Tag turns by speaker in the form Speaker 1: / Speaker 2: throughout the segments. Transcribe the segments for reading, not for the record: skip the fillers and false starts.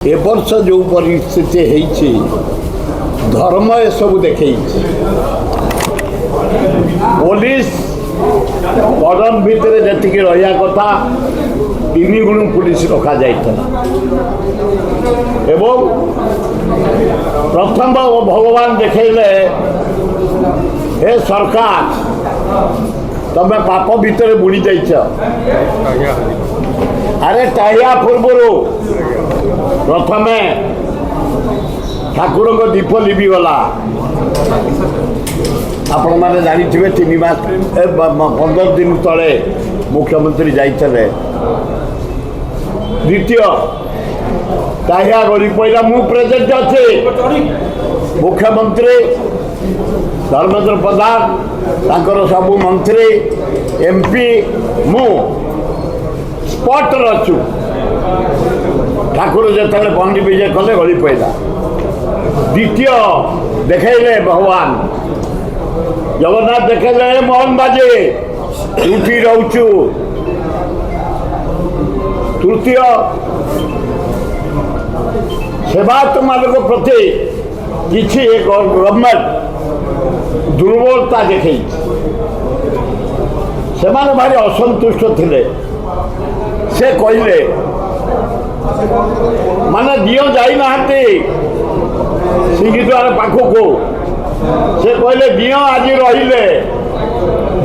Speaker 1: ए वर्ष जो परिस्थिति है धर्म ए सब देखे पुलिस बर्डन भितर जी रहा कथा 3 गुण पुलिस रखा जाता एवं प्रथम भगवान देखले हे सरकार तमे पाप भितर बुड़ी जाइछ अरे टाइया पूर्व प्रथमे ठाकुर को दीप लिपि गला आपण मैंने जानी 3 मास 15 दिन तले मुख्यमंत्री जाइए द्वितीय टाइया गली पहला मु प्रेजेंट अच्छे मुख्यमंत्री धर्मेंद्र प्रधान तांकर सबू मंत्री एमपी मु स्पॉट अच्छु ठाकुर जो पंडित विजय कले गली पड़ा द्वितीय देखले भगवान जगन्नाथ देखले मोहन बाजे उठी रोचु तृतीय सेवायत मान प्रति किसी एक गवर्नमेंट दुर्बलता देखे से भारी असंतुष्ट थे से कहले माने दियो जाई नहांती सिंहद्वार पाखक से कहले दियो आज रहिले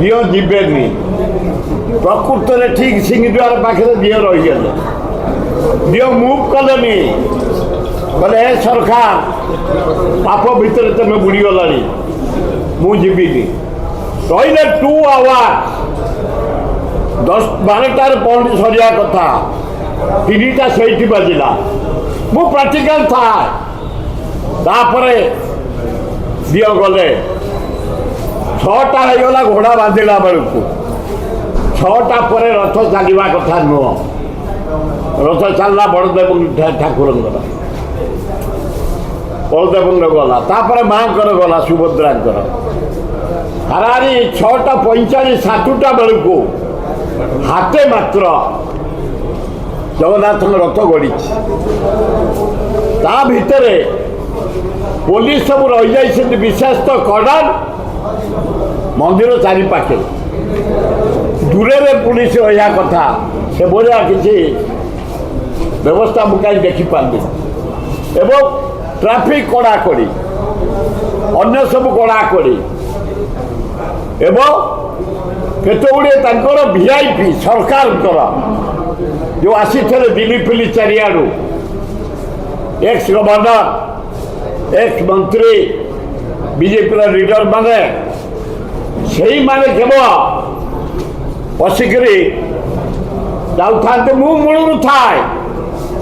Speaker 1: दियो जीवेनि प्रकृत में ठीक सिंहद्वार पाखे दियो रहीगले दियो मुव कलेनि बोले हे सरकार पाप भितर तुम बुड़ी गला मु जीविनी रही 2 आवर 10-12टार पहुंच सरिया कथा 3टा से बाजिला मु प्राक्टिकल था तापरे दियो गले 6टा होगला घोड़ा बांधिला बेलू 6टा पर रथ चलवा कथा नुह रथ चलला बड़देव ठाकुर बलदेव गला तापर माँ गला सुभद्रा हारारी 6:45 7टा बेलू हाथे मात्र जगन्नाथ रथ गड़ी ता भितर पुलिस सब रही जाए विशेष तो कर्डन मंदिर चारिपाखे दूरे पुलिस रहा कथा से भाया किसी व्यवस्था मुझे देखिपारि एवं ट्राफिक कड़ाकड़ी अन्य सब कड़ाकड़ी एवं केतगुड़े वीआईपी सरकार जो आसी थे दिल्ली फिली चारियाड़ू एक्स गवर्नर एक्स मंत्री बीजेपी लीडर माने से माने केवल बसिकी जाऊे मूल थाए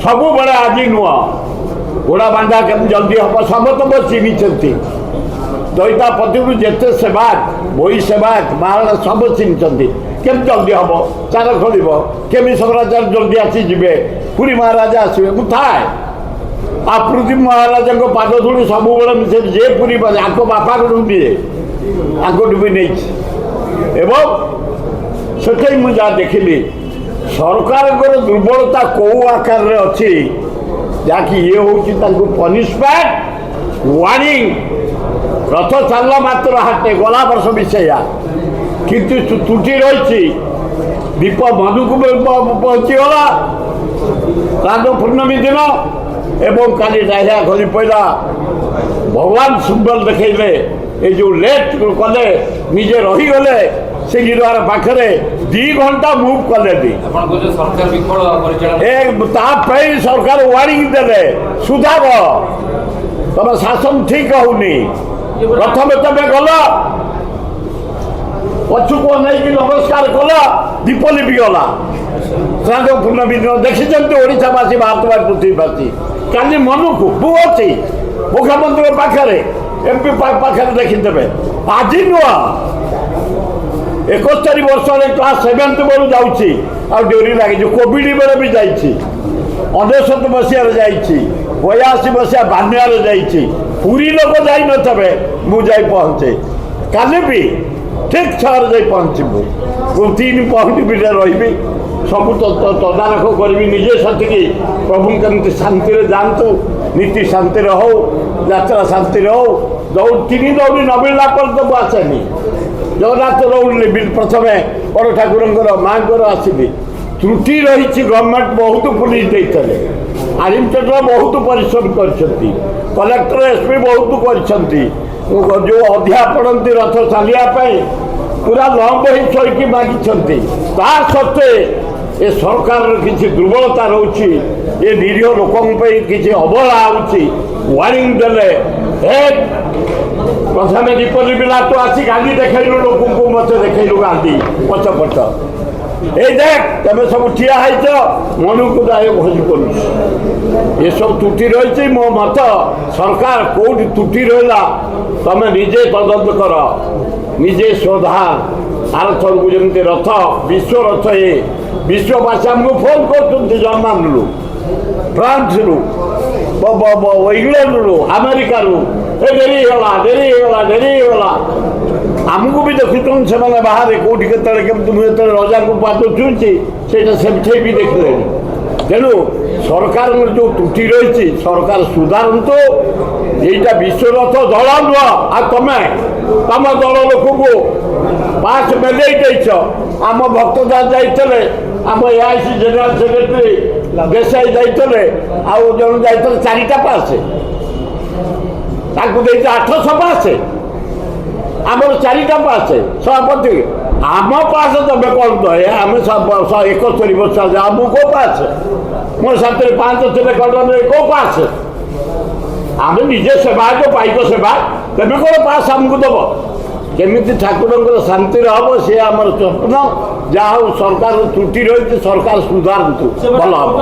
Speaker 1: सबु बड़े आज नुह घोड़ा बांधा के जल्दी हम समस्त चिन्ह दईता पति जिते सेवायत बही सेवायत महाराणा सब चिन्ह केम जल्दी हम चार खोल केमी शंकराचार्य जल्दी आसीजे पुरी महाराजा आसवे मु थाए पृथ्वी महाराज पाद धूड़ी सब बड़े जे पुरी आको बापा को दिए आको भी नहीं एवं से मुझे देखिली सरकार दुर्बलता कौ आकार अच्छी जहाँकि ये हूँ पनिशमेंट वार्निंग रथ चलला मात्र हाटे गला वर्ष विषया किंतु त्रुटि रही दीप मधुक पहुँचीगला राज पूर्णमी दिन एवं काली डाहिया खली पड़ा भगवान सुंदर देखले ये जो लेट कले निजे रहीगले सिंहद्वार पाखे 2 घंटा मुव कले सरकार वार्निंग देले सुधार तुम शासन ठीक होनी प्रथम तुम गल पछुक नहीं नमस्कार कल दीप लिपि गला श्राद्ध पूर्णमी दिन देखी ओडावासी भारतवासी पृथ्वीवासी काली मन को बु अच्छी मुख्यमंत्री पाखे एमपी पाखे देखीदे आज नुह 71 वर्ष क्लास 7th बेलू जाऊँगी डोरी लगी कोविड बेले भी जाइए 19 मसीह 82 मसीहा बान्यार जाइए पूरी लोक जा थे मुझे पहुँचे काली भी ठीक 6 जा पहुँचू 3 पहुँच भी रही ସବୁ ତଦାରଖ କରିବି ନିଜେ ସେତିକି ପ୍ରଭୁ କେମିତି ଶାନ୍ତିରେ ଯାଆନ୍ତୁ, ନୀତି ଶାନ୍ତିରେ ହଉ, ଯାତ୍ରା ଶାନ୍ତିରେ ହଉ। ତିନି ଦୌଡ଼ି ନ ମିଳିଲା ପର୍ଯ୍ୟନ୍ତ ମୁଁ ଆସେନି। ଜଗନ୍ନାଥ ଦୌଡ଼ିଲି ପ୍ରଥମେ ବଡ଼ ଠାକୁରଙ୍କର ମାଆଙ୍କର ଆସିବି। ତ୍ରୁଟି ରହିଛି, ଗଭର୍ଣ୍ଣମେଣ୍ଟ ବହୁତ ପୁଲିସ ଦେଇଥିଲେ, ଆଡମିନିଷ୍ଟ୍ରେଟର ବହୁତ ପରିଶ୍ରମ କରିଛନ୍ତି, କଲେକ୍ଟର ଏସ୍ପି ବହୁତ କରିଛନ୍ତି। ଯେଉଁ ଅଧିଆ ପଡ଼ନ୍ତି ରଥ ଚାଲିବା ପାଇଁ ପୁରା ଲମ୍ବ ହେଇ ଶୋଇକି ମାଗିଛନ୍ତି। ତା ସତ୍ତ୍ୱେ ଏ ସରକାରର କିଛି ଦୁର୍ବଳତା ରହୁଛି, ଏ ନିରୀହ ଲୋକଙ୍କ ପାଇଁ କିଛି ଅବହେଳା ହେଉଛି। ୱାର୍ଣ୍ଣିଂ ଦେଲେ ପ୍ରଥମେ ଦୀପଲି ପିଲା ତୁ ଆସି ଗାନ୍ଧୀ ଦେଖେଇଲୁ ଲୋକଙ୍କୁ, ମୋତେ ଦେଖେଇଲୁ ଗାନ୍ଧୀ ପଛ ଏଇ ଦେଖ ତମେ ସବୁ ଠିଆ ହେଇଛ, ମନକୁ ଦାୟ ଭୋଜି କରୁଛି। ଏସବୁ ତ୍ରୁଟି ରହିଛି। ମୋ ମତ ସରକାର କେଉଁଠି ତ୍ରୁଟି ରହିଲା ତମେ ନିଜେ ତଦନ୍ତ କର, ନିଜେ ଶୋଧାର। ଆରଥରକୁ ଯେମିତି ରଥ ବିଶ୍ୱ ରଥ ବିଶ୍ୱବାସୀ ଆମକୁ ଫୋନ୍ କରୁଛନ୍ତି ଜର୍ମାନରୁ, ଫ୍ରାନ୍ସରୁ, ଇଂଲଣ୍ଡରୁ, ଆମେରିକାରୁ। ଡେରି ହେଇଗଲା। ଆମକୁ ବି ଦେଖୁଛନ୍ତି ସେମାନେ ବାହାରେ କେଉଁଠି କେତେବେଳେ କେମିତି। ମୁଁ ଯେତେବେଳେ ରଜାଙ୍କୁ ପାଦ ଛୁଇଁଛି ସେଇଟା ସେଠି ବି ଦେଖିଲେଣି। ତେଣୁ ସରକାରଙ୍କର ଯେଉଁ ତ୍ରୁଟି ରହିଛି ସରକାର ସୁଧାରନ୍ତୁ। এইটা বিশ্বরথ দল নয়, আর তম দল লোককে পাঁচ মেলেই দিয়েছ। আম ভক্তদাস যাইলে, আম এআইসি জেনারেল সেক্রেটারি দেশাই যাইলে, আউ জন যাইলে 4টা পাশে, তাকে দিয়েছে 800 পাশে, আমার 4টা পাশে সভাপতি। আম পাশে তবে কম দয়ে, আমি 71 বর্ষ আছে, আমি কেউ পাশে ମୋ ସାଥିରେ 5 ଥିଲେ କଟନରେ କେଉଁ ପାସ୍? ଆମେ ନିଜେ ସେବାୟତ ପାଇକ ସେବା, ତେବେ କ'ଣ ପାସ୍ ଆମକୁ ଦେବ? କେମିତି ଠାକୁରଙ୍କର ଶାନ୍ତିରେ ହେବ ସେ ଆମର ସ୍ୱପ୍ନ। ଯାହା ହଉ ସରକାର ତ୍ରୁଟି ରହିଛି, ସରକାର ସୁଧାରନ୍ତୁ, ଭଲ ହେବ।